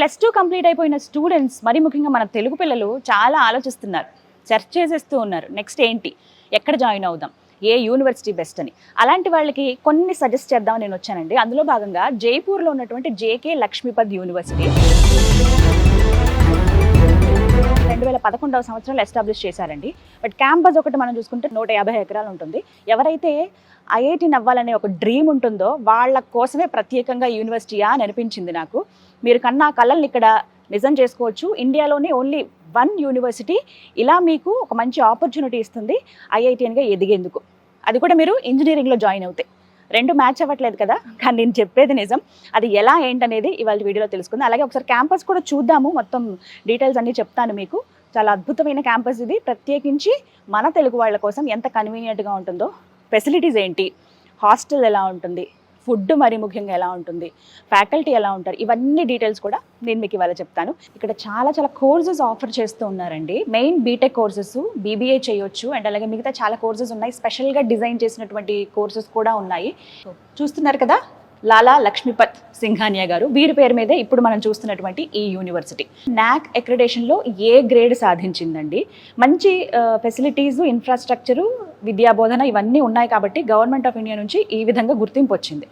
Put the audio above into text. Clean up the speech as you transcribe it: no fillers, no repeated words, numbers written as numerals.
+2 complete అయిపోయిన students, మరి ముఖ్యంగా మన తెలుగు పిల్లలు చాలా ఆలోచిస్తున్నారు, సెర్చ్ చేసేస్తూ ఉన్నారు. నెక్స్ట్ ఏంటి, ఎక్కడ జాయిన్ అవుదాం, ఏ యూనివర్సిటీ బెస్ట్ అని. అలాంటి వాళ్ళకి కొన్ని సజెస్ట్ చేద్దామని నేను వచ్చానండి. అందులో భాగంగా జైపూర్లో ఉన్నటువంటి జేకే లక్ష్మీపద్ యూనివర్సిటీ 2011వ సంవత్సరంలో ఎస్టాబ్లిష్ చేశారండి. బట్ క్యాంపస్ ఒకటి మనం చూసుకుంటే 150 ఎకరాలు ఉంటుంది. ఎవరైతే ఐఐటీని అవ్వాలనే ఒక డ్రీమ్ ఉంటుందో వాళ్ళ కోసమే ప్రత్యేకంగా యూనివర్సిటీయా అని అనిపించింది నాకు. మీరు కన్నా కళల్ని ఇక్కడ నిజం చేసుకోవచ్చు. ఇండియాలోనే ఓన్లీ 1 యూనివర్సిటీ ఇలా మీకు ఒక మంచి ఆపర్చునిటీ ఇస్తుంది ఐఐటీఎన్గా ఎదిగేందుకు. అది కూడా మీరు ఇంజనీరింగ్లో జాయిన్ అవుతే. 2 మ్యాచ్ అవ్వట్లేదు కదా, కానీ నేను చెప్పేది నిజం. అది ఎలా ఏంటనేది ఇవాళ వీడియోలో తెలుసుకుందాం. అలాగే ఒకసారి క్యాంపస్ కూడా చూద్దాము, మొత్తం డీటెయిల్స్ అన్నీ చెప్తాను మీకు. చాలా అద్భుతమైన క్యాంపస్ ఇది, ప్రత్యేకించి మన తెలుగు వాళ్ళ కోసం ఎంత కన్వీనియంట్గా ఉంటుందో, ఫెసిలిటీస్ ఏంటి, హాస్టల్ ఎలా ఉంటుంది, ఫుడ్ మరి ముఖ్యంగా ఎలా ఉంటుంది, ఫ్యాకల్టీ ఎలా ఉంటారు, ఇవన్నీ డీటెయిల్స్ కూడా నేను మీకు ఇవాళ చెప్తాను. ఇక్కడ చాలా కోర్సెస్ ఆఫర్ చేస్తూ ఉన్నారండి. మెయిన్ బీటెక్ కోర్సెస్, బీబీఏ చేయొచ్చు, అండ్ అలాగే మిగతా చాలా కోర్సెస్ ఉన్నాయి. స్పెషల్గా డిజైన్ చేసినటువంటి కోర్సెస్ కూడా ఉన్నాయి. చూస్తున్నారు కదా, లాలా లక్ష్మీపత్ సింఘానియా గారు, వీరి పేరు మీదే ఇప్పుడు మనం చూస్తున్నటువంటి ఈ యూనివర్సిటీ నాక్ అక్రిడేషన్లో ఏ గ్రేడ్ సాధించిందండి. మంచి ఫెసిలిటీస్, ఇన్ఫ్రాస్ట్రక్చరు, విద్యాబోధన ఇవన్నీ ఉన్నాయి కాబట్టి గవర్నమెంట్ ఆఫ్ ఇండియా నుంచి ఈ విధంగా గుర్తింపు వచ్చింది.